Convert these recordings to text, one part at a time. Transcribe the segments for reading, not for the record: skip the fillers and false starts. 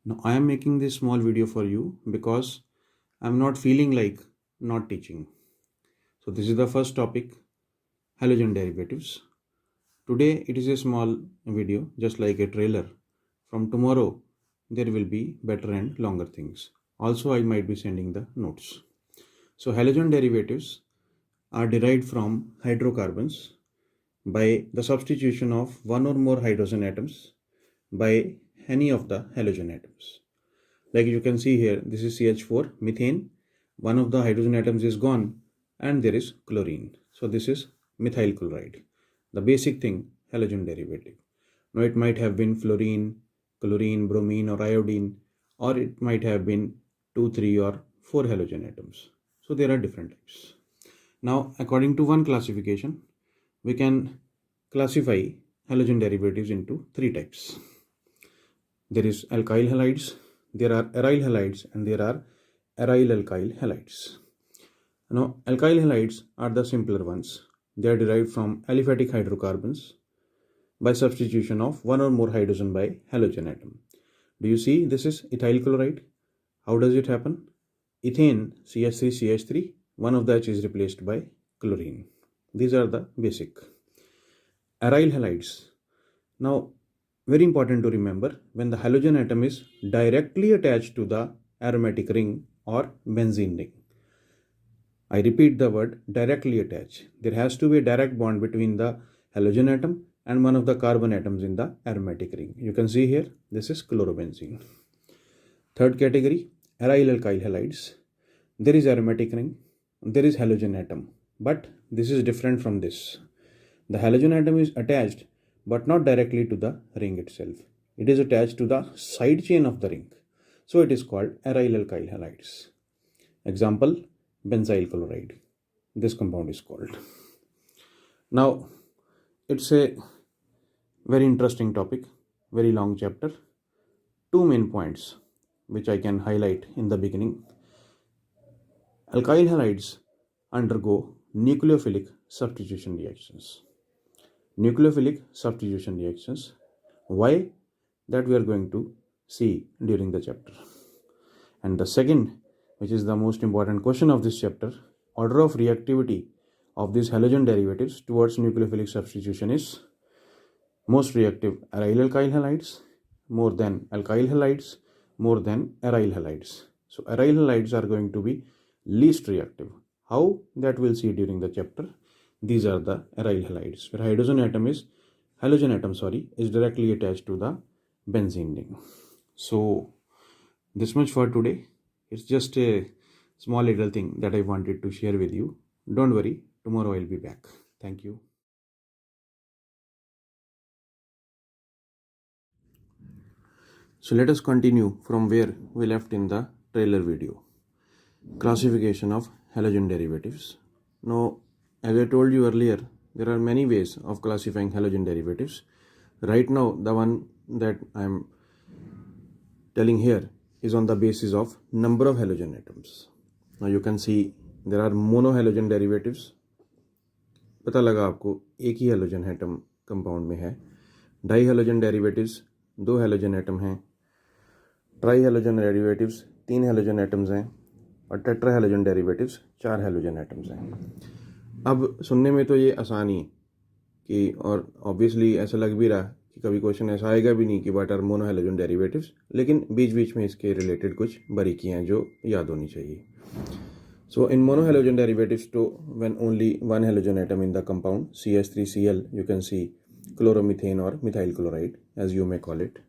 Now I am making this small video for you because I'm not feeling like not teaching. So this is the first topic, halogen derivatives. Today it is a small video, just like a trailer. From tomorrow there will be better and longer things. Also I might be sending the notes. So halogen derivatives are derived from hydrocarbons by the substitution of one or more hydrogen atoms by any of the halogen atoms. Like you can see here, this is CH4, methane. One of the hydrogen atoms is gone and there is chlorine. So this is methyl chloride. The basic thing, halogen derivative. Now it might have been fluorine, chlorine, bromine or iodine, or it might have been 2, 3 or 4 halogen atoms. So there are different types. Now according to one classification, we can classify halogen derivatives into 3 types. There is alkyl halides, there are aryl halides, and there are aryl alkyl halides. Now, alkyl halides are the simpler ones. They are derived from aliphatic hydrocarbons by substitution of one or more hydrogen by halogen atom. Do you see this is ethyl chloride? How does it happen? Ethane CH3CH3, one of the H is replaced by chlorine. These are the basic. Aryl halides. Now, very important to remember, when the halogen atom is directly attached to the aromatic ring or benzene ring. I repeat the word directly attached. There has to be a direct bond between the halogen atom and one of the carbon atoms in the aromatic ring. You can see here, this is chlorobenzene. Third category, aryl alkyl halides. There is aromatic ring, there is halogen atom, but this is different from this. The halogen atom is attached but not directly to the ring itself. It is attached to the side chain of the ring. So it is called aryl alkyl halides. Example, benzyl chloride. This compound is called. Now, it's a very interesting topic, very long chapter. Two main points which I can highlight in the beginning. Alkyl halides undergo nucleophilic substitution reactions. Nucleophilic substitution reactions. Why? That we are going to see during the chapter. And the second, which is the most important question of this chapter, order of reactivity of these halogen derivatives towards nucleophilic substitution is most reactive aryl alkyl halides, more than alkyl halides, more than aryl halides. So aryl halides are going to be least reactive. How? That we'll see during the chapter. These are the aryl halides, where halogen atom is directly attached to the benzene ring. So this much for today. It's just a small little thing that I wanted to share with you. Don't worry, tomorrow I'll be back. Thank you. So let us continue from where we left in the trailer video. Classification of halogen derivatives. Now, as I told you earlier, there are many ways of classifying halogen derivatives. Right now, the one that I am telling here is on the basis of number of halogen atoms. Now you can see there are monohalogen derivatives. पता लगा आपको एक ही halogen atom compound में है. Dihalogen derivatives दो halogen atom हैं. Trihalogen derivatives तीन halogen atoms हैं. और tetrahalogen derivatives चार halogen atoms हैं. अब सुनने में तो ये आसान ही कि, और ऑब्वियसली ऐसा लग भी रहा कि कभी क्वेश्चन ऐसा आएगा भी नहीं कि व्हाट आर मोनोहैलोजन डेरिवेटिव्स, लेकिन बीच बीच में इसके रिलेटेड कुछ बारीकियां हैं जो याद होनी चाहिए. सो इन मोनोहैलोजन डेरिवेटिव्स तो when only one halogen atom in the compound CH3Cl, you can see chloromethane और methyl chloride as you may call it.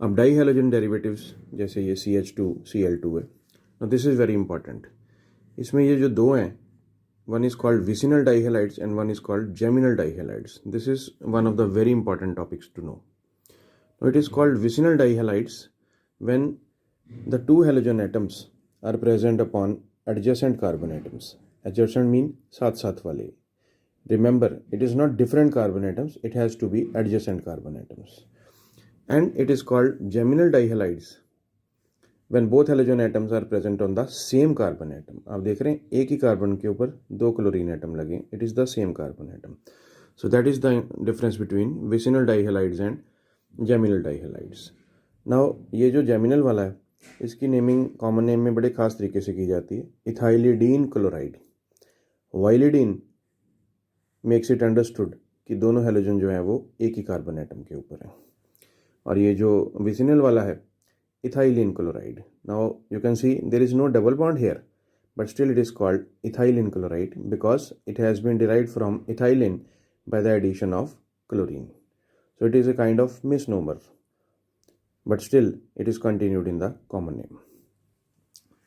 अब डाईहैलोजन डेरिवेटिव्स जैसे ये CH2Cl2 है. Now this is very important. इसमें ये जो दो हैं, one is called vicinal dihalides and one is called geminal dihalides. This is one of the very important topics to know. Now it is called vicinal dihalides when the two halogen atoms are present upon adjacent carbon atoms. Adjacent mean साथ साथ वाले. Remember, it is not different carbon atoms, it has to be adjacent carbon atoms. And it is called geminal dihalides when both halogen atoms are present on the same carbon atom. आप देख रहे हैं एक ही carbon के ऊपर दो chlorine atom लगे. It is the same carbon atom. So that is the difference between vicinal dihalides and geminal dihalides. Now ये जो जेमिनल वाला है इसकी नेमिंग कॉमन नेम में बड़े खास तरीके से की जाती है, ethylidene chloride. Ylidene makes it understood कि दोनों हेलोजन जो हैं वो एक ही कार्बन एटम के ऊपर हैं। और ये जो विसिनल वाला है ethylene chloride, now you can see there is no double bond here, but still it is called ethylene chloride because it has been derived from ethylene by the addition of chlorine. So it is a kind of misnomer, but still it is continued in the common name.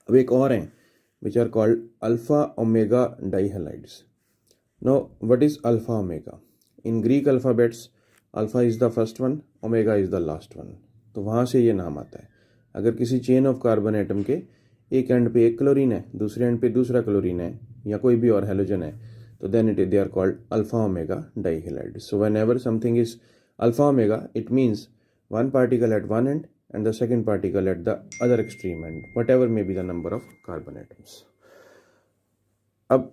अब एक और हैं which are called alpha omega dihalides. Now what is alpha omega? In Greek alphabets alpha is the first one, omega is the last one. तो वहाँ से ये नाम आता है। अगर किसी चेन ऑफ कार्बन एटम के एक एंड पे एक क्लोरीन है, दूसरे एंड पे दूसरा क्लोरीन है, या कोई भी और हेलोजन है, तो then it they are called alpha omega dihalide. So whenever something is alpha omega it means one particle at one end and the second particle at the other extreme end, whatever may be the number of carbon atoms. अब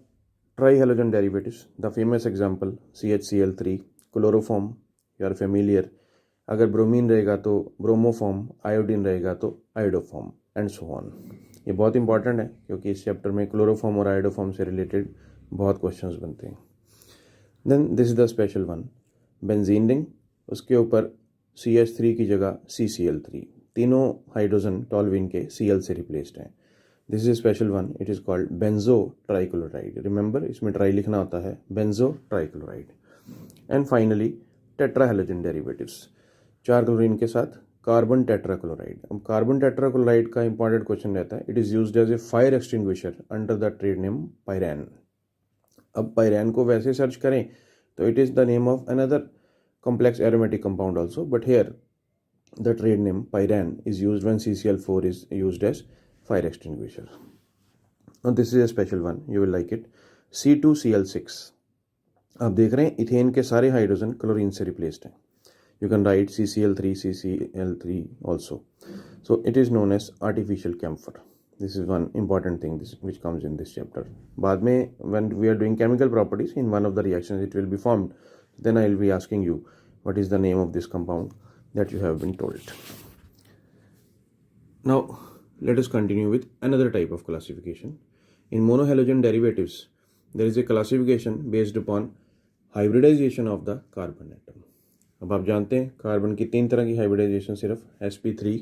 trihalogen derivatives, the famous example CHCl3, chloroform, you are familiar. अगर bromine रहेगा तो bromoform, iodine रहेगा तो iodoform and so on. ये बहुत important है क्योंकि इस चैप्टर में क्लोरोफॉर्म और आयोडोफॉर्म से रिलेटेड बहुत क्वेश्चंस बनते हैं. Then this is the special one, benzene ring, उसके ऊपर CH3 की जगह CCl3, तीनों हाइड्रोजन टॉल्यूइन के Cl से रिप्लेस्ड हैं. This is special one, it is called benzo trichloride. Remember इसमें ट्राई लिखना होता है, benzo trichloride. And finally tetrahalogen derivatives, 4 chlorine के साथ कार्बन टेट्राक्लोराइड. अब कार्बन टेट्राक्लोराइड का इंपॉर्टेंट क्वेश्चन रहता है, it is used as a fire extinguisher under the trade name pyrene. अब पायरैन को वैसे सर्च करें तो it is the name of another complex aromatic compound also, but here the trade name pyran is used when CCl4 is used as fire extinguisher. Now this is a special one, you will like it, C2Cl6. आप देख रहे हैं ethane के सारे hydrogen chlorine से replaced हैं. You can write CCl3, CCl3 also. So it is known as artificial camphor. This is one important thing which comes in this chapter. बाद में when we are doing chemical properties, in one of the reactions it will be formed. Then I will be asking you what is the name of this compound that you have been told. Now let us continue with another type of classification. In monohalogen derivatives there is a classification based upon hybridization of the carbon atom. अब आप जानते हैं carbon की 3 तरह की hybridisation, सिर्फ sp3,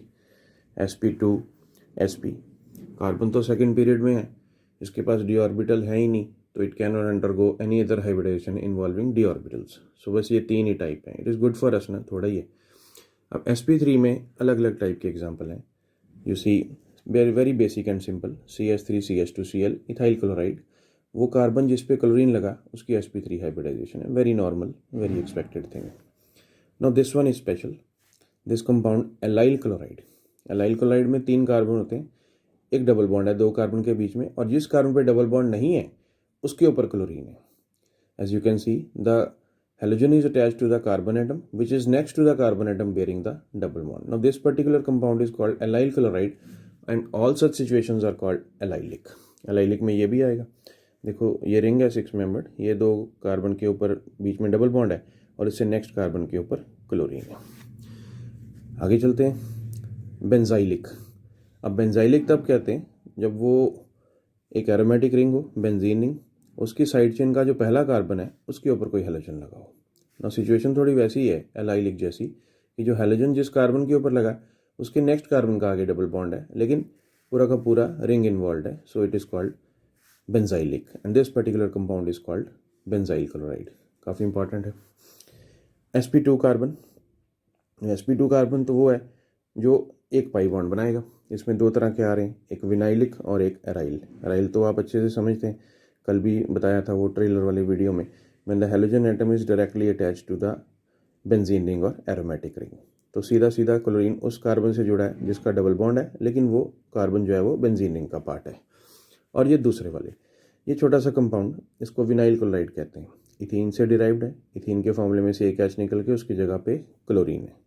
sp2, sp. Carbon तो second period में है, इसके पास डी ऑर्बिटल है ही नहीं, तो it can not undergo any other hybridization involving D orbitals. So बस ये 3 ही टाइप हैं. It is good for us ना, थोड़ा ही है. अब sp3 में अलग अलग टाइप के एग्जांपल हैं. You see very very basic and simple, CH3CH2Cl ethyl chloride. वो कार्बन जिस पे क्लोरीन लगा उसकी sp3 हाइब्रिडाइजेशन है. Very normal, very expected thing. Now this one is special, this compound allyl chloride. Allyl chloride में 3 carbon होते हैं, एक डबल बॉन्ड है 2 कार्बन के बीच में, और जिस कार्बन पे डबल बॉन्ड नहीं है उसके ऊपर क्लोरीन है. As you can see the halogen is attached to the carbon atom which is next to the carbon atom bearing the double bond. Now this particular compound is called allyl chloride and all such situations are called allylic. allylic में ये भी आएगा. देखो ये ring है 6 membered, ये 2 carbon के ऊपर बीच में डबल बॉन्ड है और इससे नेक्स्ट कार्बन के ऊपर क्लोरीन है. आगे चलते हैं, बेंजाइलिक. अब बेंजाइलिक तब कहते हैं जब वो एक एरोमेटिक रिंग हो, बेंजीन रिंग, उसकी साइड चेन का जो पहला कार्बन है उसके ऊपर कोई हेलोजन लगा हो. ना सिचुएशन थोड़ी वैसी है एलाइलिक जैसी कि जो हेलोजन जिस कार्बन के ऊपर लगा उसके नेक्स्ट कार्बन का आगे डबल बॉन्ड है, लेकिन पूरा का पूरा रिंग इन्वॉल्व है. So it is called benzylic and this particular compound is called benzyl chloride. काफ़ी इंपॉर्टेंट है. sp2 carbon. sp2 कार्बन तो वो है जो एक पाई बॉन्ड बनाएगा. इसमें 2 तरह के आ रहे हैं, एक विनाइलिक और एक एराइल. एराइल तो आप अच्छे से समझते हैं, कल भी बताया था वो ट्रेलर वाले वीडियो में. When the halogen atom is directly attached to the benzene ring और एरोमेटिक रिंग, तो सीधा सीधा क्लोरीन उस कार्बन से जुड़ा है जिसका डबल बॉन्ड है, लेकिन वो कार्बन जो है वो बेंजीन रिंग का पार्ट है. और ये दूसरे वाले, ये छोटा सा कंपाउंड, इसको विनाइल क्लोराइड कहते हैं. इथीन से डिराइव्ड है, इथीन के फॉर्मूले में से एक एच निकल के उसकी जगह पे क्लोरीन है.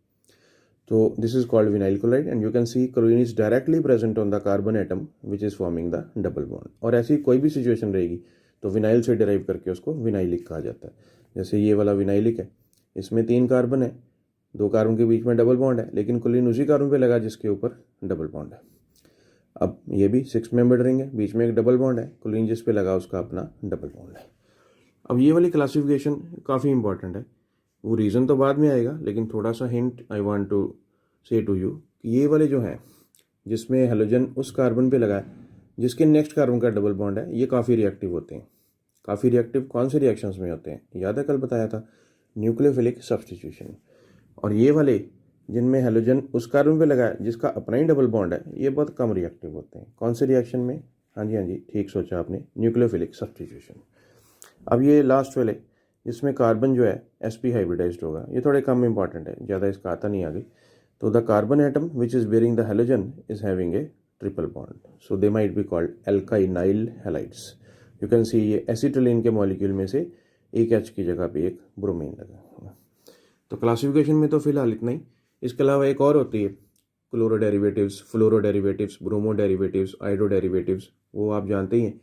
तो this is called vinyl chloride and you can C chlorine is directly present on the carbon atom which is forming the double bond. और ऐसी कोई भी सिचुएशन रहेगी तो विनाइल से डिराइव करके उसको विनाइलिक कहा जाता है. जैसे ये वाला विनाइलिक है, इसमें 3 कार्बन है, 2 कार्बन के बीच में डबल बॉन्ड है, लेकिन क्लोरीन उसी कार्बन पे लगा जिसके ऊपर डबल बॉन्ड है। अब ये भी 6 मेंबर्ड रिंग है, बीच में एक डबल बॉन्ड है, क्लोरीन जिस पे लगा उसका अपना डबल बॉन्ड है। अब ये वाली क्लासिफिकेशन काफ़ी इंपॉर्टेंट है, वो रीज़न तो बाद में आएगा, लेकिन थोड़ा सा हिंट आई वांट टू से टू यू कि ये वाले जो हैं जिसमें हेलोजन उस कार्बन पे लगा है जिसके नेक्स्ट कार्बन का डबल बॉन्ड है, ये काफ़ी रिएक्टिव होते हैं। काफ़ी रिएक्टिव कौन से रिएक्शंस में होते हैं, याद है कल बताया था, न्यूक्लियोफिलिक सब्स्टिट्यूशन। और ये वाले जिनमें हेलोजन उस कार्बन पे लगा है जिसका अपना ही डबल बॉन्ड है, ये बहुत कम रिएक्टिव होते हैं। कौन से रिएक्शन में? हाँ जी, ठीक सोचा आपने, न्यूक्लियोफिलिक सब्स्टिट्यूशन। अब ये लास्ट वाले जिसमें कार्बन जो है sp हाइब्रिडाइज्ड होगा, ये थोड़े कम इंपॉर्टेंट है, ज़्यादा इसका आता नहीं आगे। तो the carbon atom which is bearing the halogen is having a triple bond, so they might be called alkynyl halides. You can सी ये एसिटिलीन के मॉलिक्यूल में से एक H की जगह पे एक ब्रोमीन लगा। तो क्लासिफिकेशन में तो फिलहाल इतना ही। इसके अलावा एक और होती है क्लोरो डेरिवेटिव्स, फ्लोरो डेरिवेटिव्स, ब्रोमो डेरिवेटिव्स, आइडो डेरिवेटिव्स। वो आप जानते ही हैं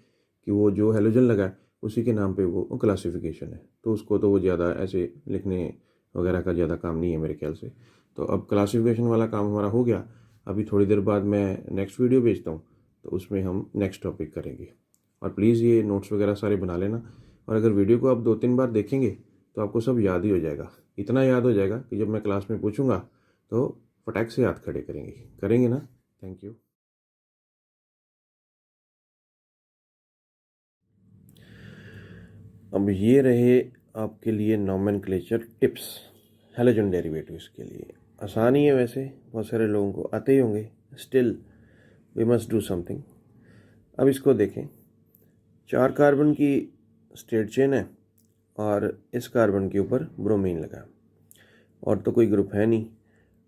कि वो जो हेलोजन लगा है उसी के नाम पे वो क्लासिफिकेशन है, तो उसको तो वो ज़्यादा ऐसे लिखने वगैरह का ज़्यादा काम नहीं है मेरे ख्याल से। तो अब क्लासिफिकेशन वाला काम हमारा हो गया। अभी थोड़ी देर बाद मैं नेक्स्ट वीडियो भेजता हूँ, तो उसमें हम नेक्स्ट टॉपिक करेंगे। और प्लीज़ ये नोट्स वगैरह सारे बना लेना, और अगर वीडियो को आप 2-3 बार देखेंगे तो आपको सब याद ही हो जाएगा। इतना याद हो जाएगा कि जब मैं क्लास में पूछूंगा तो फटाक से याद खड़े करेंगे ना। Thank you. अब ये रहे आपके लिए नॉमेनक्लेचर टिप्स हेलोजन डेरिवेटिव्स के लिए। आसान ही है वैसे, बहुत सारे लोगों को आते ही होंगे, still we must do something. अब इसको देखें, 4 कार्बन की स्ट्रेट चेन है और इस कार्बन के ऊपर ब्रोमीन लगा, और तो कोई ग्रुप है नहीं।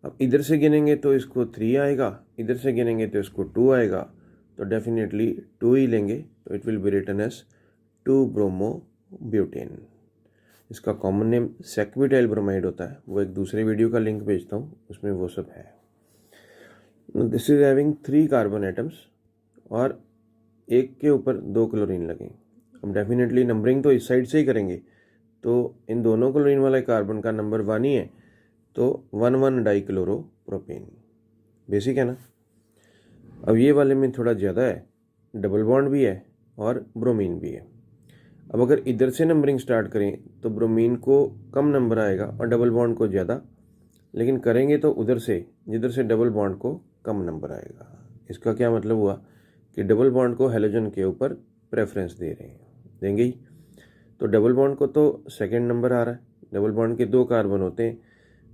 अब इधर से गिनेंगे तो इसको 3 आएगा, इधर से गिनेंगे तो इसको 2 आएगा, तो डेफिनेटली 2 ही लेंगे, तो it will be written as 2 bromo butane. इसका कॉमन नेम सेक्विटाइल ब्रोमाइड होता है, वो एक दूसरे वीडियो का लिंक भेजता हूँ, उसमें वो सब है। This is having 3 carbon atoms और एक के ऊपर 2 क्लोरीन लगे। अब डेफिनेटली नंबरिंग तो इस साइड से ही करेंगे, तो इन दोनों क्लोरीन वाले कार्बन का नंबर 1 ही है, तो 1,1 डाइक्लोरो प्रोपेन। बेसिक है ना। अब ये वाले में थोड़ा ज़्यादा है, डबल बॉन्ड भी है और ब्रोमीन भी है। अब अगर इधर से नंबरिंग स्टार्ट करें तो ब्रोमीन को कम नंबर आएगा और डबल बॉन्ड को ज़्यादा, लेकिन करेंगे तो उधर से जिधर से डबल बॉन्ड को कम नंबर आएगा। इसका क्या मतलब हुआ कि डबल बॉन्ड को हेलोजन के ऊपर प्रेफरेंस दे रहे हैं, देंगे ही। तो डबल बॉन्ड को तो सेकेंड नंबर आ रहा है। डबल बॉन्ड के 2 कार्बन होते हैं,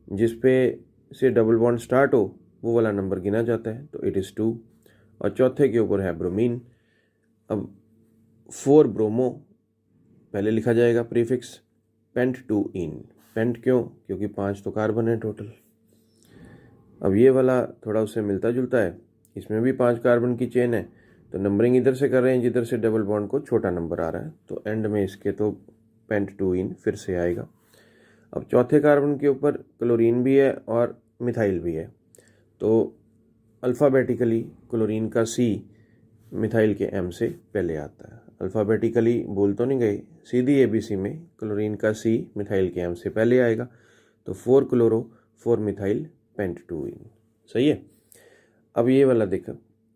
जिस पे से डबल बॉन्ड स्टार्ट हो वो वाला नंबर गिना जाता है, तो इट इज़ 2, और चौथे के ऊपर है ब्रोमीन। अब 4 ब्रोमो पहले लिखा जाएगा प्रीफिक्स पेंट 2 इन। पेंट क्यों? क्योंकि 5 तो कार्बन है टोटल। अब ये वाला थोड़ा उससे मिलता जुलता है, इसमें भी 5 कार्बन की चेन है, तो नंबरिंग इधर से कर रहे हैं जिधर से डबल बॉन्ड को छोटा नंबर आ रहा है, तो एंड में इसके तो पेंट 2 इन फिर से आएगा। अब चौथे कार्बन के ऊपर क्लोरीन भी है और मिथाइल भी है, तो अल्फ़ाबेटिकली क्लोरीन का C मिथाइल के M से पहले आता है। अल्फ़ाबेटिकली बोल तो नहीं गए, सीधी ABC में क्लोरीन का C मिथाइल के M से पहले आएगा, तो 4 क्लोरो 4 मिथाइल पेंट 2 इन। सही है। अब ये वाला देखो,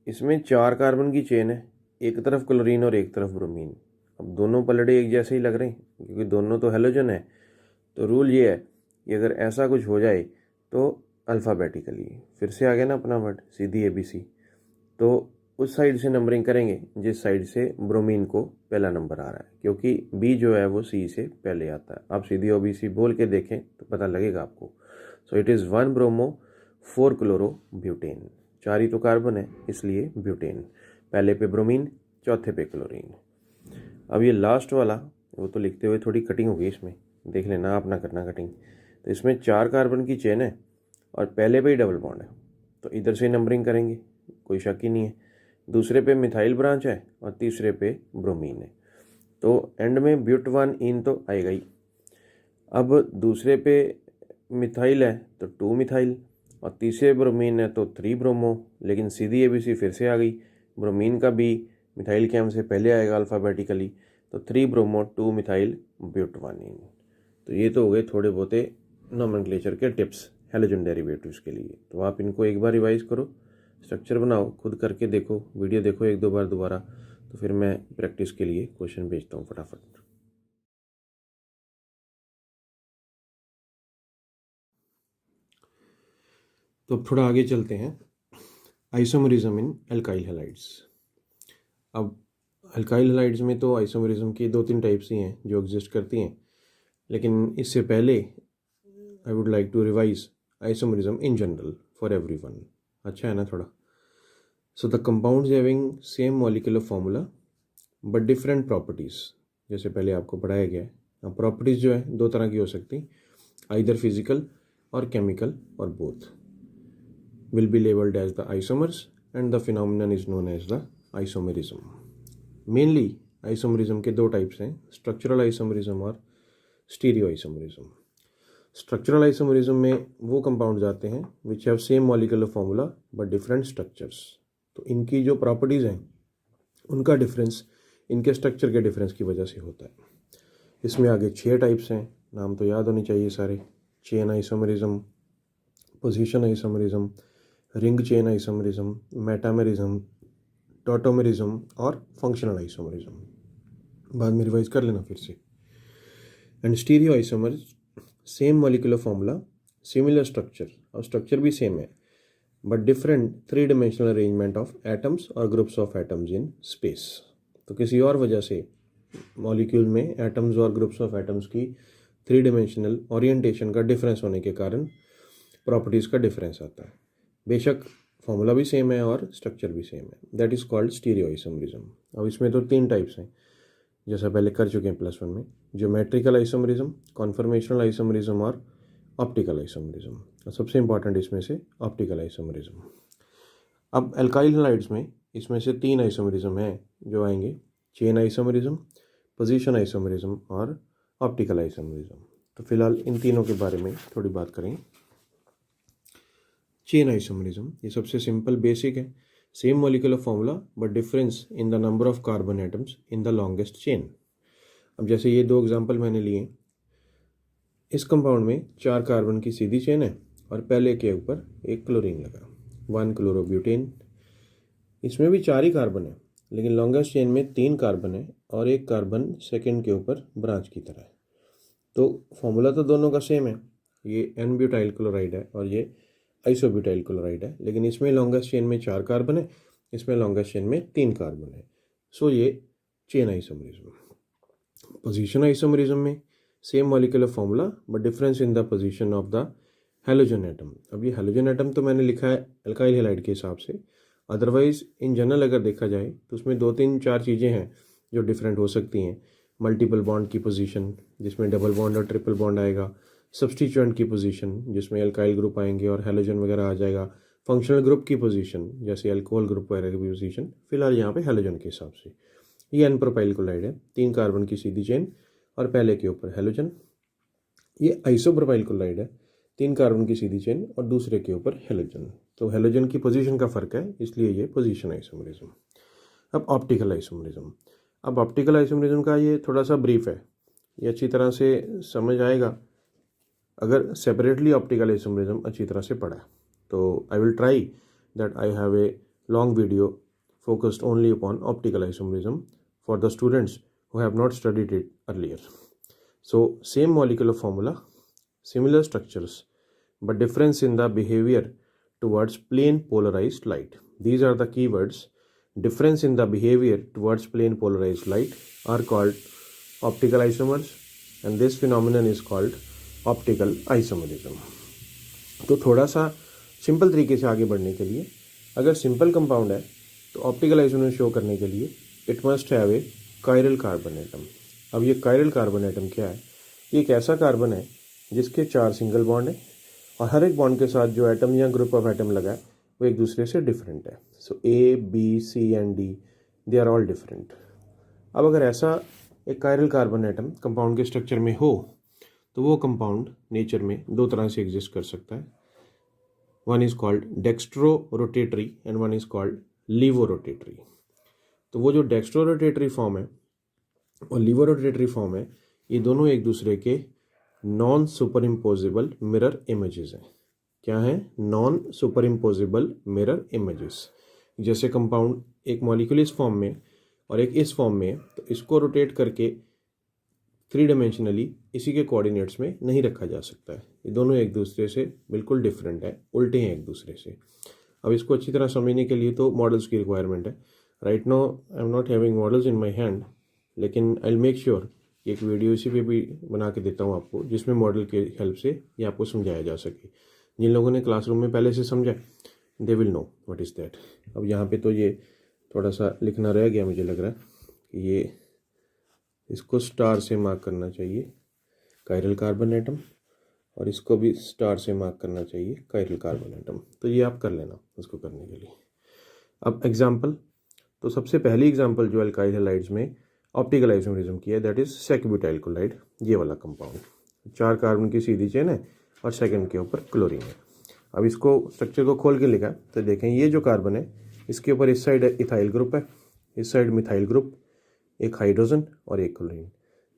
इसमें 4 कार्बन की चेन है, एक तरफ क्लोरीन और एक तरफ ब्रोमीन। अब दोनों पलड़े एक जैसे ही लग रहे हैं क्योंकि दोनों तो हेलोजन है, तो रूल ये है कि अगर ऐसा कुछ हो जाए तो अल्फ़ाबेटिकली फिर से आ गया ना अपना वर्ड, सीधी ABC, तो उस साइड से नंबरिंग करेंगे जिस साइड से ब्रोमीन को पहला नंबर आ रहा है, क्योंकि B जो है वो C से पहले आता है। आप सीधी OBC बोल के देखें तो पता लगेगा आपको। So it is 1 bromo 4 chloro butane. 4 ही तो कार्बन है इसलिए ब्यूटेन, पहले पे ब्रोमीन चौथे पे क्लोरीन। अब ये लास्ट वाला वो तो लिखते हुए थोड़ी कटिंग होगी, इसमें देख लेना, आप ना करना कटिंग। तो इसमें 4 कार्बन की चेन है और पहले पे ही डबल बॉन्ड है, तो इधर से नंबरिंग करेंगे, कोई शक ही नहीं है। दूसरे पे मिथाइल ब्रांच है और तीसरे पे ब्रोमीन है, तो एंड में ब्यूट 1 इन तो आएगा ही। अब दूसरे पे मिथाइल है तो 2 मिथाइल, और तीसरे ब्रोमीन है तो 3 ब्रोमो, लेकिन सीधी ABC फिर से आ गई। ब्रोमीन का B मिथाइल के M से पहले आएगा अल्फ़ाबेटिकली, तो 3 ब्रोमो 2 मिथाइल ब्यूट 1 इन। तो ये तो हो गए थोड़े बहुते नोमेनक्लेचर के टिप्स हैलोजन डेरिवेटिव्स के लिए। तो आप इनको एक बार रिवाइज करो, स्ट्रक्चर बनाओ, खुद करके देखो, वीडियो देखो एक दो बार दोबारा, तो फिर मैं प्रैक्टिस के लिए क्वेश्चन भेजता हूँ फटाफट। तो अब थोड़ा आगे चलते हैं, आइसोमरिज्म इन अल्काइल हैलाइड्स। अब अल्काइल हैलाइड्स में तो आइसोमरिज्म की 2-3 टाइप्स ही हैं जो एग्जिस्ट करती हैं, लेकिन इससे पहले I would like to revise isomerism in general for everyone. अच्छा है ना थोड़ा। So the compounds having same molecular formula but different properties, जैसे पहले आपको पढ़ाया गया है। अब प्रॉपर्टीज़ जो है 2 तरह की हो सकती, आइदर फिजिकल और केमिकल और both, will be labeled as the isomers and the phenomenon is known as the isomerism. Mainly isomerism के 2 टाइप्स हैं, स्ट्रक्चरल आइसोमरिज्म और स्टीरियो आइसोमरिज्म। स्ट्रक्चरल आइसोमरिज्म में वो कंपाउंड्स आते हैं which have same molecular formula but different structures. तो इनकी जो प्रॉपर्टीज़ हैं उनका डिफरेंस इनके स्ट्रक्चर के डिफरेंस की वजह से होता है। इसमें आगे 6 टाइप्स हैं, नाम तो याद होने चाहिए सारे। Chain isomerism, position isomerism, ring chain isomerism, metamerism, tautomerism और फंक्शनल आइसोमरिज्म। बाद में रिवाइज कर लेना फिर से। And stereo isomers, same molecular formula, similar structure, और स्ट्रक्चर भी सेम है but different 3 dimensional arrangement of atoms और groups of atoms in space. तो किसी और वजह से मॉलिक्यूल में एटम्स और ग्रुप्स ऑफ एटम्स की 3 डायमेंशनल ओरिएंटेशन का डिफरेंस होने के कारण प्रॉपर्टीज़ का डिफरेंस आता है। बेशक फॉर्मूला भी सेम है और स्ट्रक्चर भी सेम है, that is called stereo isomerism. अब इसमें तो 3 टाइप्स हैं, जैसा पहले कर चुके हैं +1 में, ज्योमेट्रिकल आइसोमरिज्म, कॉन्फर्मेशनल आइसोमरिज्म और ऑप्टिकल आइसोमरिज्म। और सबसे इंपॉर्टेंट इसमें से ऑप्टिकल आइसोमरिज्म। अब अल्काइल हैलाइड्स में इसमें से 3 आइसोमरिज्म हैं जो आएंगे, चेन आइसोमरिज्म, पोजीशन आइसोमरिज्म और ऑप्टिकल आइसोमरिज्म। तो फिलहाल इन तीनों के बारे में थोड़ी बात करेंगे। चेन आइसोमरिज्म, ये सबसे सिंपल बेसिक है, same molecular formula but difference in the number of carbon atoms in the longest chain. अब जैसे ये 2 एग्जांपल मैंने लिए, इस कंपाउंड में 4 कार्बन की सीधी चेन है और पहले के ऊपर एक क्लोरीन लगा, 1 क्लोरोब्यूटेन। इसमें भी 4 ही कार्बन है लेकिन लॉन्गेस्ट चेन में 3 कार्बन है और एक कार्बन सेकेंड के ऊपर ब्रांच की तरह है। तो फॉर्मूला तो दोनों का सेम है, ये एन ब्यूटाइल क्लोराइड है और ये आइसोब्यूटाइल क्लोराइड है, लेकिन इसमें लॉन्गेस्ट चेन में 4 कार्बन है, इसमें लॉन्गेस्ट चेन में 3 कार्बन है। सो ये चेन आइसोमरिज्म। पोजीशन आइसोमरिज्म में same molecular formula but difference in the position of the halogen atom. अब ये हैलोजन एटम तो मैंने लिखा है अल्काइल हैलाइड के हिसाब से, अदरवाइज इन जनरल अगर देखा जाए तो उसमें 2-3-4 चीज़ें हैं जो डिफरेंट हो सकती हैं। मल्टीपल बॉन्ड की पोजीशन, जिसमें डबल बॉन्ड और ट्रिपल बॉन्ड आएगा, सब्स्टिट्यूएंट की पोजीशन जिसमें अल्काइल ग्रुप आएंगे और हैलोजन वगैरह आ जाएगा, फंक्शनल ग्रुप की पोजीशन जैसे अल्कोहल ग्रुप वगैरह की पोजीशन, फिलहाल यहाँ पे हैलोजन के हिसाब से। ये एन प्रोपाइल क्लोराइड है, 3 कार्बन की सीधी चेन और पहले के ऊपर हैलोजन। ये आइसोप्रोपाइल क्लोराइड है, 3 कार्बन की सीधी चेन और दूसरे के ऊपर हैलोजन। तो हैलोजन की पोजीशन का फर्क है, इसलिए ये पोजीशन आइसोमरिज्म। अब ऑप्टिकल आइसोमरिज्म। अब ऑप्टिकल आइसोमरिज्म का ये थोड़ा सा ब्रीफ है, ये अच्छी तरह से समझ आएगा अगर सेपरेटली ऑप्टिकल आइसोमरिज्म अच्छी तरह से पढ़ा। तो I will try that I have a long video focused only upon optical isomerism for the students who have not studied it earlier. So same molecular formula, similar structures, but difference in the behavior towards plane polarized light. These are the keywords. Difference in the behavior towards plane polarized light are called optical isomers and this phenomenon is called optical isomerism. तो थोड़ा सा simple तरीके से आगे बढ़ने के लिए, अगर सिंपल कंपाउंड है तो ऑप्टिकल आइसोमरिज्म शो करने के लिए it must have a chiral carbon atom. अब ये कायरल कार्बन एटम क्या है? ये एक ऐसा कार्बन है जिसके 4 सिंगल बॉन्ड है और हर एक बॉन्ड के साथ जो एटम या ग्रुप ऑफ एटम लगा है वो एक दूसरे से डिफरेंट है। So A, B, C and D, they are all different. अब अगर ऐसा एक कायरल कार्बन एटम कंपाउंड के स्ट्रक्चर में हो तो वो कंपाउंड नेचर में 2 तरह से एग्जिस्ट कर सकता है। One is called dextrorotatory and one is called levorotatory. तो वो जो डेक्स्ट्रो रोटेटरी फॉर्म है और लीवो रोटेटरी फॉर्म है, ये दोनों एक दूसरे के non super imposable mirror images हैं। क्या है, non super imposable mirror images. जैसे कंपाउंड एक मॉलिक्यूल इस फॉर्म में और एक इस फॉर्म में, तो इसको रोटेट करके 3 डायमेंशनली इसी के कोऑर्डिनेट्स में नहीं रखा जा सकता है। ये दोनों एक दूसरे से बिल्कुल डिफरेंट है, उल्टे हैं एक दूसरे से। अब इसको अच्छी तरह समझने के लिए तो मॉडल्स की रिक्वायरमेंट है। Right now I am not having models in my hand, लेकिन आई विल मेक श्योर एक वीडियो इसी पे भी बना के देता हूँ आपको, जिसमें मॉडल के हेल्प से ये आपको समझाया जा सके। जिन लोगों ने क्लासरूम में पहले से समझा, they will know what is that. अब यहाँ पे तो ये थोड़ा सा लिखना रह गया, मुझे लग रहा है कि ये इसको स्टार से मार्क करना चाहिए, कायरल कार्बन एटम, और इसको भी स्टार से मार्क करना चाहिए, कायरल कार्बन एटम। तो ये आप कर लेना उसको करने के लिए। अब एग्जाम्पल, तो सबसे पहली एग्जाम्पल जो अल्काइल हैलाइड्स में ऑप्टिकल आइसोमरिज्म की है, दैट इज सेक-ब्यूटाइल क्लोराइड। ये वाला कंपाउंड 4 कार्बन की सीधी चेन है और सेकंड के ऊपर क्लोरीन है। अब इसको स्ट्रक्चर को खोल के लिखा है, तो देखें ये जो कार्बन है इसके ऊपर इस साइड इथाइल ग्रुप है, इस साइड मिथाइल ग्रुप, एक हाइड्रोजन और एक क्लोरीन।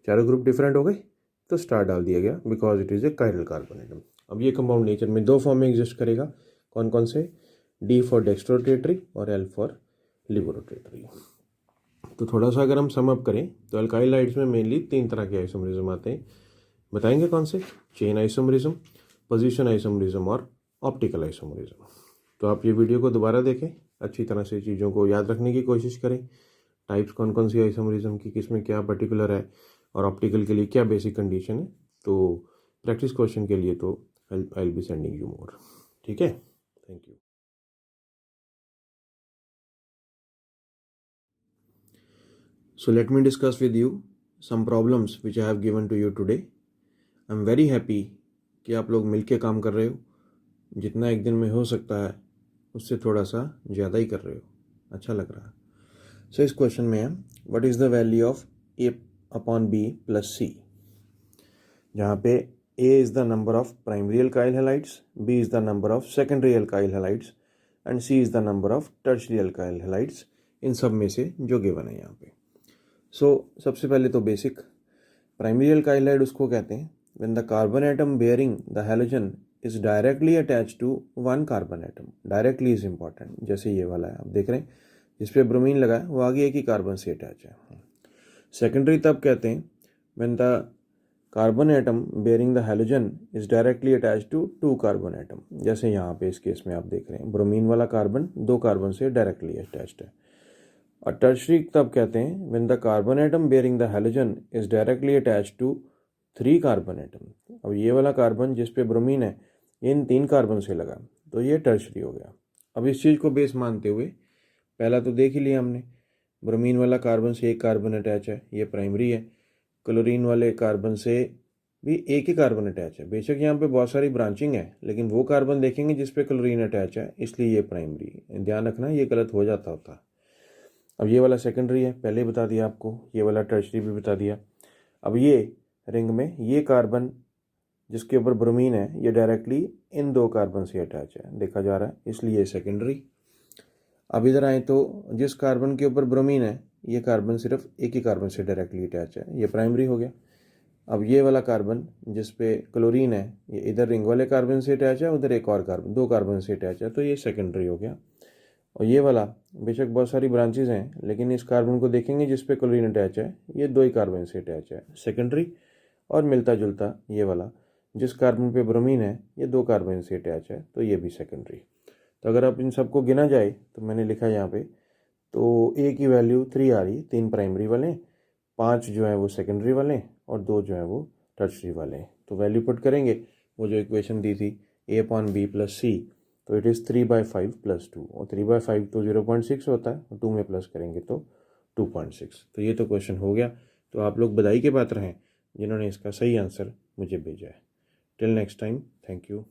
चारों ग्रुप डिफरेंट हो गए तो स्टार डाल दिया गया, because it is a chiral carbon atom. अब ये कंपाउंड नेचर में 2 फॉर्म में एग्जिस्ट करेगा। कौन कौन से? डी फॉर डेक्स्ट्रोरोटेटरी और एल फॉर लिबोरोटेटरी। तो थोड़ा सा अगर हम सम अप करें तो अल्काइल हाइड्स में मेनली 3 तरह के आइसोमरिज्म आते हैं। बताएंगे कौन से? चेन आइसोमरिज्म, पोजीशन आइसोमरिज्म और ऑप्टिकल आइसोमरिज्म। तो आप ये वीडियो को दोबारा देखें, अच्छी तरह से चीज़ों को याद रखने की कोशिश करें। टाइप्स कौन कौन सी आइसोमरिज्म की, किस में क्या पर्टिकुलर है, और ऑप्टिकल के लिए क्या बेसिक कंडीशन है। तो प्रैक्टिस क्वेश्चन के लिए तो I will be sending you more. ठीक है, thank you. So let me discuss with you some problems which I have given to you today. I am very happy कि आप लोग मिलके काम कर रहे हो, जितना एक दिन में हो सकता है उससे थोड़ा सा ज़्यादा ही कर रहे हो, अच्छा लग रहा है। सो इस क्वेश्चन में है, what is the value of a upon b plus c, जहाँ पे a is the number of primary alkyl halides, b is the number of secondary alkyl halides and c is the number of tertiary alkyl halides, इन सब में से जो given है यहाँ पे। सबसे पहले तो बेसिक प्राइमरी अल्काइल हाइड उसको कहते हैं when the carbon atom bearing the halogen is directly attach to one carbon atom. Directly is important, जैसे ये वाला है आप देख रहे हैं, जिस पे ब्रोमीन लगा है वो आगे एक ही कार्बन से अटैच है। सेकेंडरी तब कहते हैं when the carbon atom bearing the halogen is directly attach to 2 carbon atom, जैसे यहाँ पे इस केस में आप देख रहे हैं ब्रोमीन वाला कार्बन 2 कार्बन से डायरेक्टली अटैच्ड है। और टर्शरी तब कहते हैं when the carbon atom bearing the halogen is directly attached to 3 carbon atom. अब ये वाला कार्बन जिस पे ब्रोमीन है इन 3 कार्बन से लगा, तो ये टर्शरी हो गया। अब इस चीज़ को बेस मानते हुए पहला तो देख ही लिया हमने, ब्रोमीन वाला कार्बन से एक कार्बन अटैच है, ये प्राइमरी है। क्लोरीन वाले कार्बन से भी एक ही कार्बन अटैच है। बेशक यहाँ पे बहुत सारी ब्रांचिंग है, लेकिन वो कार्बन देखेंगे जिस पे क्लोरीन अटैच है, इसलिए ये प्राइमरी। ध्यान रखना ये गलत हो जाता होता। अब ये वाला सेकेंडरी है, पहले बता दिया आपको, ये वाला टर्शरी भी बता दिया। अब ये रिंग में ये कार्बन जिसके ऊपर ब्रोमीन है ये डायरेक्टली इन 2 कार्बन से अटैच है, देखा जा रहा है, इसलिए सेकेंडरी। अब इधर आए तो जिस कार्बन के ऊपर ब्रोमीन है ये कार्बन सिर्फ एक ही कार्बन से डायरेक्टली अटैच है, ये प्राइमरी हो गया। अब ये वाला कार्बन जिस पे क्लोरीन है ये इधर रिंग वाले कार्बन से अटैच है, उधर एक और कार्बन 2 कार्बन से अटैच है, तो ये सेकेंडरी हो गया। और ये वाला बेशक बहुत सारी ब्रांचेज हैं, लेकिन इस कार्बन को देखेंगे जिस पे क्लोरीन अटैच है ये 2 ही कार्बन से अटैच है, सेकेंडरी। और मिलता जुलता ये वाला जिस कार्बन पे ब्रोमीन है ये 2 कार्बन से अटैच है, तो ये भी सेकेंडरी। तो अगर आप इन सबको गिना जाए तो मैंने लिखा यहाँ पे, तो ए की वैल्यू 3 आ रही, 3 प्राइमरी वाले, 5 जो है वो सेकेंडरी वाले और 2 जो है वो टर्शरी वाले। तो वैल्यू पुट करेंगे, वो जो इक्वेशन दी थी a upon b plus c, तो इट इज़ 3/5 + 2, और 3/5 तो 0.6 होता है, और 2 में प्लस करेंगे तो 2.6। तो ये तो क्वेश्चन हो गया। तो आप लोग बधाई के पात्र हैं जिन्होंने इसका सही आंसर मुझे भेजा है। Till next time, thank you.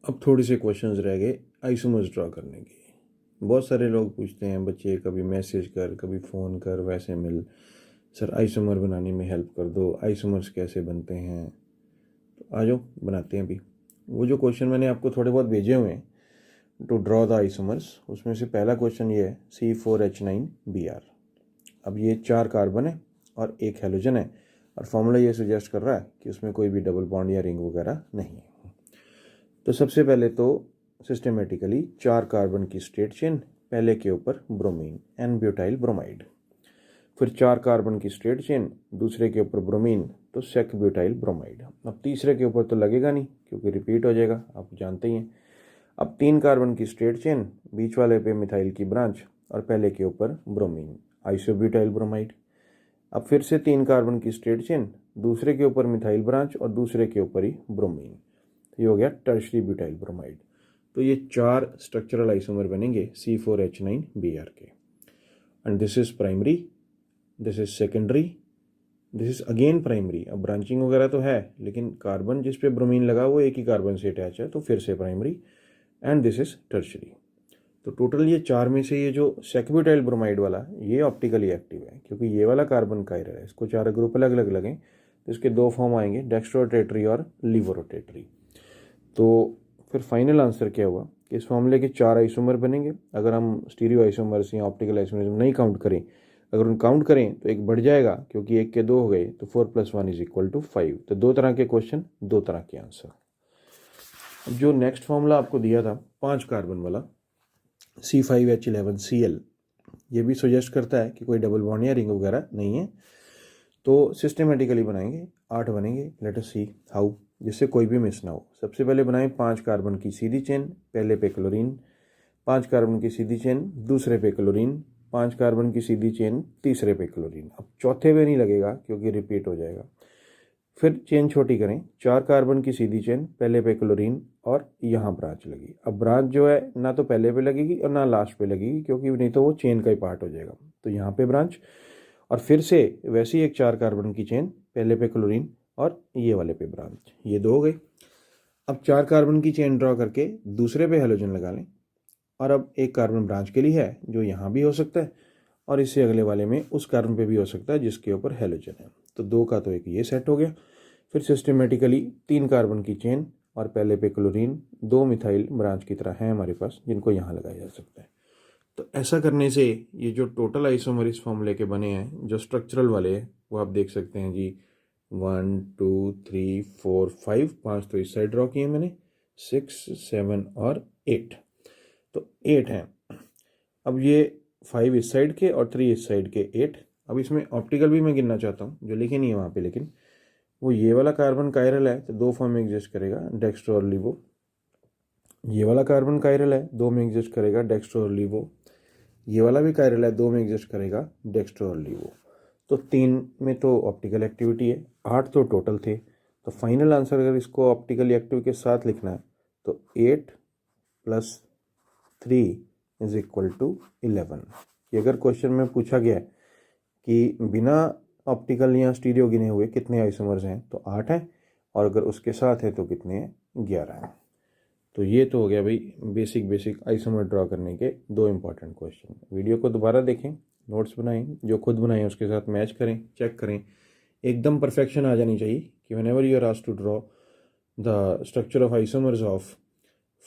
अब थोड़े से क्वेश्चंस रह गए आइसोमर्स ड्रॉ करने के। बहुत सारे लोग पूछते हैं बच्चे, कभी मैसेज कर, कभी फ़ोन कर, वैसे मिल, सर आइसोमर बनाने में हेल्प कर दो, आइसोमर्स कैसे बनते हैं। तो आ जाओ बनाते हैं अभी। वो जो क्वेश्चन मैंने आपको थोड़े बहुत भेजे हुए हैं टू ड्रॉ द आइसोमर्स, उसमें से पहला क्वेश्चन ये है C4H9Br। अब ये 4 कार्बन है और एक हैलोजन है। और फॉर्मूला ये सजेस्ट कर रहा है कि उसमें कोई भी डबल बॉन्ड या रिंग वगैरह नहीं है। तो सबसे पहले तो सिस्टमेटिकली 4 कार्बन की स्ट्रेट चेन, पहले के ऊपर ब्रोमीन एन ब्यूटाइल ब्रोमाइड, फिर 4 कार्बन की स्ट्रेट चेन, दूसरे के ऊपर ब्रोमीन तो सेक ब्यूटाइल ब्रोमाइड। अब तीसरे के ऊपर तो लगेगा नहीं क्योंकि रिपीट हो जाएगा, आप जानते ही हैं। अब 3 कार्बन की स्ट्रेट चेन, बीच वाले पे मिथाइल की ब्रांच और पहले के ऊपर ब्रोमीन आइसोब्यूटाइल ब्रोमाइड। अब फिर से 3 कार्बन की स्ट्रेट चेन, दूसरे के ऊपर मिथाइल ब्रांच और दूसरे के ऊपर ही ब्रोमीन, ये हो गया टर्शरी ब्यूटाइल ब्रोमाइड। तो ये 4 स्ट्रक्चरल आइसोमर बनेंगे C4H9Br के। And this is primary, this is secondary, this is again primary. अब ब्रांचिंग वगैरह तो है लेकिन कार्बन जिस पे ब्रोमीन लगा वो एक ही कार्बन से अटैच है, तो फिर से primary. And this is tertiary. तो टोटल ये 4 में से ये जो सेकब्यूटाइल ब्रोमाइड वाला ये ऑप्टिकली एक्टिव है क्योंकि ये वाला कार्बन कायरल है। इसको 4 ग्रुप अलग अलग लगें तो इसके 2 फॉर्म आएंगे, डेक्स्ट्रोरोटेटरी और लीवोरोटेटरी। तो फिर फाइनल आंसर क्या हुआ कि इस फॉर्मूले के 4 आइसोमर बनेंगे। अगर हम स्टीरियो आइसोमर्स या ऑप्टिकल आइसोमर्स नहीं काउंट करें, अगर उन काउंट करें तो एक बढ़ जाएगा क्योंकि 1 के 2 हो गए, तो 4 + 1 = 5। तो 2 तरह के क्वेश्चन, 2 तरह के आंसर। जो नेक्स्ट फॉर्मूला आपको दिया था 5 कार्बन वाला C5H11Cl, ये भी सजेस्ट करता है कि कोई डबल बॉन्ड या रिंग वगैरह नहीं है। तो सिस्टमेटिकली बनाएंगे, 8 बनेंगे। लेट अस सी हाउ, जिससे कोई भी मिस ना हो। सबसे पहले बनाएं 5 कार्बन की सीधी चेन, पहले पे क्लोरीन, 5 कार्बन की सीधी चेन, दूसरे पे क्लोरीन, 5 कार्बन की सीधी चेन, तीसरे पे क्लोरीन। अब चौथे पे नहीं लगेगा क्योंकि रिपीट हो जाएगा। फिर चेन छोटी करें, 4 कार्बन की सीधी चेन, पहले पे क्लोरीन और यहाँ ब्रांच लगी। अब ब्रांच जो है ना तो पहले पे लगेगी और ना लास्ट पे लगेगी क्योंकि नहीं तो वो चेन का ही पार्ट हो जाएगा। तो यहाँ पे ब्रांच और फिर से वैसे ही एक 4 कार्बन की चेन, पहले पे क्लोरीन और ये वाले पे ब्रांच, ये 2 हो गई। अब 4 कार्बन की चेन ड्रॉ करके दूसरे पे हेलोजन लगा लें और अब एक कार्बन ब्रांच के लिए है जो यहाँ भी हो सकता है और इससे अगले वाले में उस कार्बन पे भी हो सकता है जिसके ऊपर हेलोजन है। तो 2 का तो एक ये सेट हो गया। फिर सिस्टमेटिकली 3 कार्बन की चेन और पहले पे क्लोरीन, 2 मिथाइल ब्रांच की तरह है हमारे पास जिनको यहाँ लगाया जा सकता है। तो ऐसा करने से ये जो टोटल आइसोमर इस फॉर्मूले के बने हैं जो स्ट्रक्चरल वाले हैं वो आप देख सकते हैं जी, 1 2 3 4 5, 5 तो इस साइड ड्रॉ किए मैंने, 6 7 और 8, तो 8 हैं। अब ये 5 इस साइड के और 3 इस साइड के 8। अब इसमें ऑप्टिकल भी मैं गिनना चाहता हूँ जो लिखे नहीं है वहाँ पे, लेकिन वो ये वाला कार्बन कायरल है तो 2 फॉर्म में एग्जिस्ट करेगा, डेक्स्ट्रो और लीवो। ये वाला कार्बन कायरल है, 2 में एग्जिस्ट करेगा, डेक्स्ट्रो और लीवो। ये वाला भी कायरल है, 2 में एग्जिस्ट करेगा, डेक्स्ट्रो और लीवो। तो 3 में तो ऑप्टिकल एक्टिविटी है, 8 तो टोटल थे। तो फाइनल आंसर अगर इसको ऑप्टिकल एक्टिव के साथ लिखना है तो 8 + 3 = 11। ये अगर क्वेश्चन में पूछा गया है कि बिना ऑप्टिकल या स्टीरियो गिने हुए कितने आइसोमर्स हैं तो 8 हैं, और अगर उसके साथ है तो कितने हैं, 11 हैं। तो ये तो हो गया भाई बेसिक आइसोमर ड्रॉ करने के 2 इंपॉर्टेंट क्वेश्चन। वीडियो को दोबारा देखें, नोट्स बनाएं, जो खुद बनाएं उसके साथ मैच करें, चेक करें। एकदम परफेक्शन आ जानी चाहिए कि whenever you are asked to draw the structure of isomers of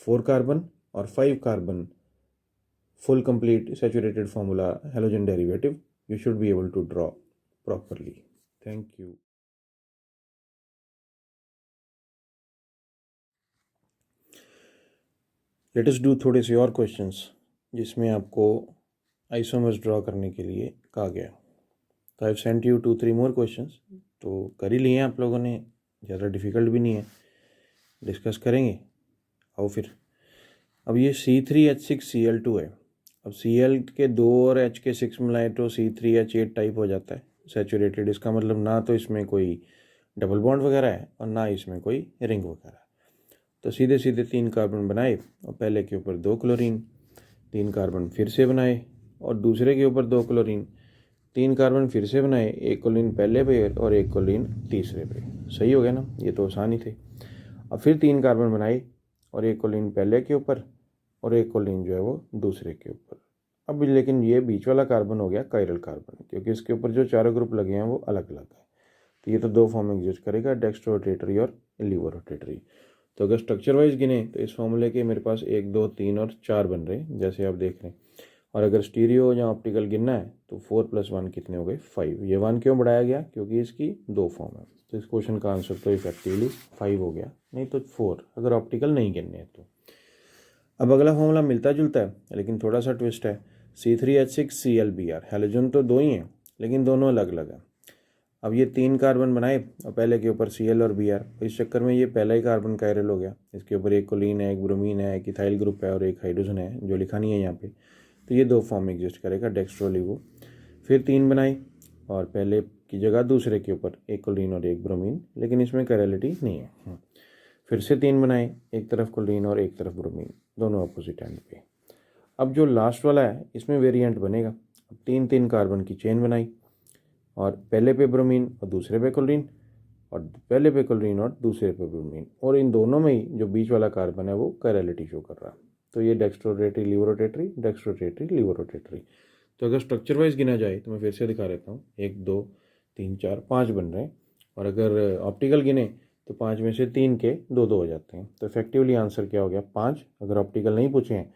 4 carbon और 5 carbon full complete saturated formula halogen derivative, you should be able to draw properly. Thank you. Let us do थोड़े से और questions जिसमें आपको isomers draw करने के लिए कहा गया। तो I have sent you 2-3 more questions, तो कर ही लिए आप लोगों ने, ज़्यादा डिफ़िकल्ट भी नहीं है, डिस्कस करेंगे। आओ फिर। अब ये C3H6Cl2 है। अब Cl के 2 और H के 6 मिलाए तो C3H8 टाइप हो जाता है सैचुरेटेड। इसका मतलब ना तो इसमें कोई डबल बॉन्ड वगैरह है और ना इसमें कोई रिंग वगैरह। तो सीधे 3 कार्बन बनाए और पहले के ऊपर 2 क्लोरीन, 3 कार्बन फिर से बनाए और दूसरे के ऊपर 2 क्लोरीन, 3 कार्बन फिर से बनाए, 1 क्लोरीन पहले पे और 1 क्लोरीन तीसरे पे। सही हो गया ना, ये तो आसान ही थे। अब फिर 3 कार्बन बनाए और 1 क्लोरीन पहले के ऊपर और 1 क्लोरीन जो है वो दूसरे के ऊपर। अब लेकिन ये बीच वाला कार्बन हो गया कायरल कार्बन क्योंकि इसके ऊपर जो 4 ग्रुप लगे हैं वो अलग अलग है। तो ये तो 2 फॉर्म में एग्जिस्ट करेगा, डेक्स्ट्रोरोटेटरी और लीवोरोटेटरी। तो अगर स्ट्रक्चर वाइज गिने तो इस फॉर्मूले के मेरे पास 1 2 3 और 4 बन रहे हैं जैसे आप देख रहे हैं। और अगर स्टीरियो या ऑप्टिकल गिनना है तो 4 + 1 कितने हो गए 5। ये 1 क्यों बढ़ाया गया, क्योंकि इसकी 2 फॉर्म है। तो इस क्वेश्चन का आंसर तो इफेक्टिवली 5 हो गया, नहीं तो 4 अगर ऑप्टिकल नहीं गिनने हैं तो। अब अगला फॉर्मूला मिलता जुलता है लेकिन थोड़ा सा ट्विस्ट है। C3H6Cl Br, हैलोजन तो दो ही हैं लेकिन दोनों अलग अलग हैं। अब ये 3 कार्बन बनाए और पहले के ऊपर Cl और Br, इस चक्कर में ये पहला ही कार्बन कायरल हो गया। इसके ऊपर एक कोलिन है, एक ब्रोमीन है, एक इथाइल ग्रुप है और एक हाइड्रोजन है जो लिखा नहीं है यहाँ पे। तो ये 2 फॉर्म एग्जिस्ट करेगा, डेक्स्ट्रो लिवो। फिर 3 बनाई और पहले की जगह दूसरे के ऊपर एक कोलिन और एक ब्रोमीन, लेकिन इसमें कैरलिटी नहीं है। फिर से 3 बनाए, एक तरफ कोलिन और एक तरफ ब्रोमीन, दोनों अपोजिट एंड पे। अब जो लास्ट वाला है इसमें वेरिएंट बनेगा। अब 3 कार्बन की चेन बनाई और पहले पे ब्रोमीन और दूसरे पे क्लोरीन, और पहले पे क्लोरीन और दूसरे पे ब्रोमीन, और इन दोनों में ही जो बीच वाला कार्बन है वो कैरलिटी शो कर रहा है। तो ये डेक्स्ट्रोरेटरी लिवोरोटेटरी, डेक्स्ट्रोरेटरी लिवोरोटेटरी। तो अगर स्ट्रक्चर वाइज गिना जाए तो मैं फिर से दिखा देता हूँ, 1 2 3 4 5 बन रहे हैं, और अगर ऑप्टिकल गिने तो 5 में से 3 के 2 2 हो जाते हैं। तो इफेक्टिवली आंसर क्या हो गया 5 अगर ऑप्टिकल नहीं पूछे हैं,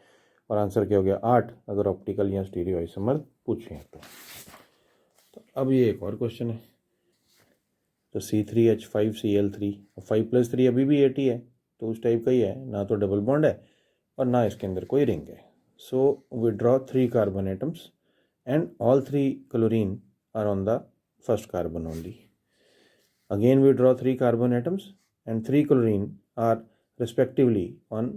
और आंसर क्या हो गया 8 अगर ऑप्टिकल या स्टीरियो आइसोमर पूछे हैं तो अब ये एक और क्वेश्चन है। तो C3H5Cl3, 5 + 3 अभी भी 8 ही है, तो उस टाइप का ही है, ना तो डबल बॉन्ड है और ना इसके अंदर कोई रिंग है। So we draw 3 carbon atoms and all 3 chlorine are on the first carbon only. Again we draw 3 carbon atoms and 3 chlorine are respectively on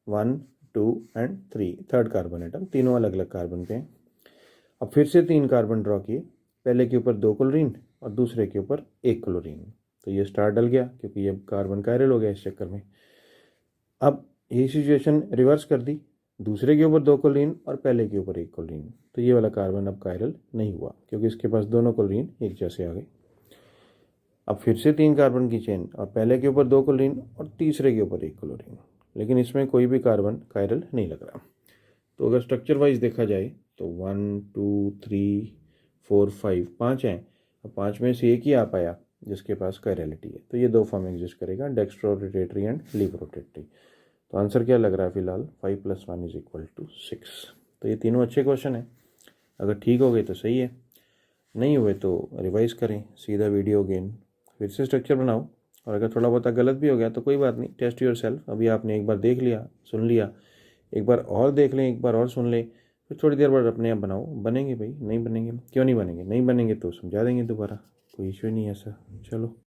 1 2 and 3 third carbon atom, तीनों अलग अलग कार्बन पे हैं। अब फिर से 3 कार्बन ड्रॉ किए, पहले के ऊपर 2 क्लोरीन और दूसरे के ऊपर 1 क्लोरीन। तो ये स्टार डल गया क्योंकि ये कार्बन कायरल हो गया इस चक्कर में। अब यही सिचुएशन रिवर्स कर दी, दूसरे के ऊपर 2 क्लोरीन और पहले के ऊपर 1 क्लोरीन। तो ये वाला कार्बन अब कायरल नहीं हुआ क्योंकि इसके पास दोनों क्लोरीन एक जैसे आ गए। अब फिर से 3 कार्बन की चेन और पहले के ऊपर 2 क्लोरीन और तीसरे के ऊपर 1 क्लोरीन, लेकिन इसमें कोई भी कार्बन कायरल नहीं लग रहा। तो अगर स्ट्रक्चर वाइज देखा जाए तो 1 2 3 4 5 5 हैं, अब 5 में से एक ही आ पाया जिसके पास कायरलिटी है। तो ये 2 फॉर्म एग्जिस्ट करेगा, डेक्स्ट्रोरोटेटरी एंड लिवरोटेटरी। तो आंसर क्या लग रहा है फिलहाल 5 + 1 = 6। तो ये तीनों अच्छे क्वेश्चन हैं, अगर ठीक हो गए तो सही है, नहीं हुए तो रिवाइज करें, सीधा वीडियो अगेन फिर से स्ट्रक्चर बनाओ, और अगर थोड़ा बहुत गलत भी हो गया तो कोई बात नहीं, टेस्ट योर सेल्फ। अभी आपने एक बार देख लिया सुन लिया, एक बार और देख लें, एक बार और सुन लें, फिर थोड़ी देर बाद अपने आप बनाओ। बनेंगे भाई, नहीं बनेंगे क्यों नहीं बनेंगे, नहीं बनेंगे तो समझा देंगे दोबारा, कोई इशू नहीं है ऐसा। चलो।